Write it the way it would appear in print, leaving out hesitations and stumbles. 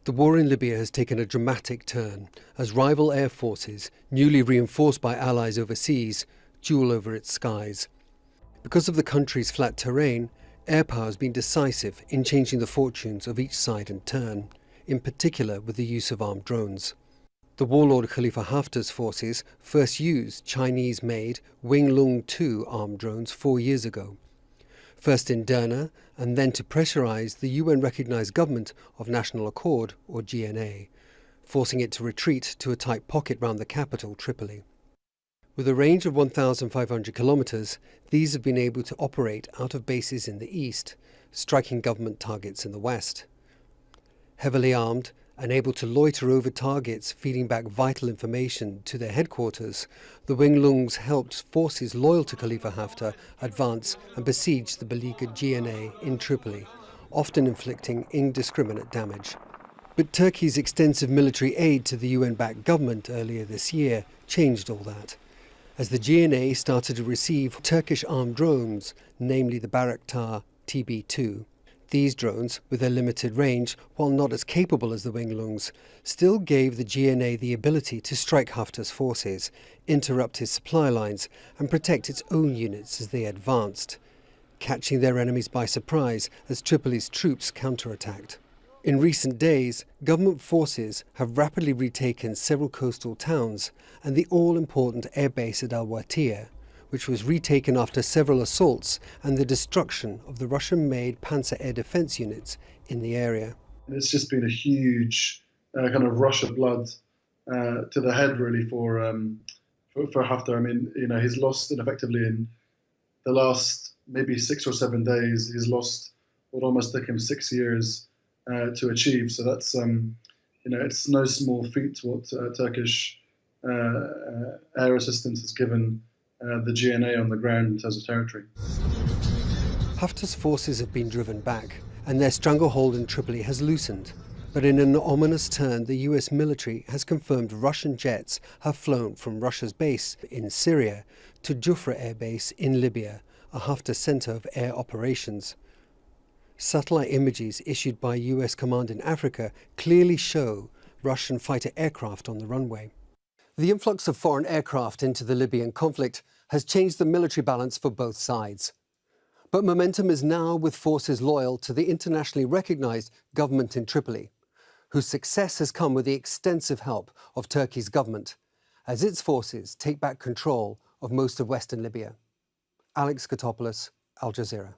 The war in Libya has taken a dramatic turn as rival air forces, newly reinforced by allies overseas, duel over its skies. Because of the country's flat terrain, air power has been decisive in changing the fortunes of each side in turn, in particular with the use of armed drones. The warlord Khalifa Haftar's forces first used Chinese-made Wing-Lung 2 armed drones 4 years ago. First in Derna, and then to pressurize the UN-recognized Government of National Accord, or GNA, forcing it to retreat to a tight pocket round the capital, Tripoli. With a range of 1,500 kilometers, these have been able to operate out of bases in the east, striking government targets in the west. Heavily armed and able to loiter over targets, feeding back vital information to their headquarters, the Wing-Lungs helped forces loyal to Khalifa Haftar advance and besiege the beleaguered GNA in Tripoli, often inflicting indiscriminate damage. But Turkey's extensive military aid to the UN-backed government earlier this year changed all that, as the GNA started to receive Turkish armed drones, namely the Bayraktar TB2. These drones, with their limited range, while not as capable as the Wing-Lungs, still gave the GNA the ability to strike Haftar's forces, interrupt his supply lines and protect its own units as they advanced, catching their enemies by surprise as Tripoli's troops counterattacked. In recent days, government forces have rapidly retaken several coastal towns and the all-important airbase at Al-Watir, which was retaken after several assaults and the destruction of the Russian-made Panzer air defense units in the area. It's just been a huge kind of rush of blood to the head, really, for Haftar. I mean, he's lost, and effectively in the last maybe 6 or 7 days, he's lost what almost took him 6 years to achieve. So that's, it's no small feat what Turkish air assistance has given the GNA on the ground in terms of territory. Haftar's forces have been driven back, and their stranglehold in Tripoli has loosened. But in an ominous turn, the US military has confirmed Russian jets have flown from Russia's base in Syria to Jufra Air Base in Libya, a Haftar center of air operations. Satellite images issued by US Command in Africa clearly show Russian fighter aircraft on the runway. The influx of foreign aircraft into the Libyan conflict has changed the military balance for both sides. But momentum is now with forces loyal to the internationally recognized government in Tripoli, whose success has come with the extensive help of Turkey's government, as its forces take back control of most of western Libya. Alex Kotopoulos, Al Jazeera.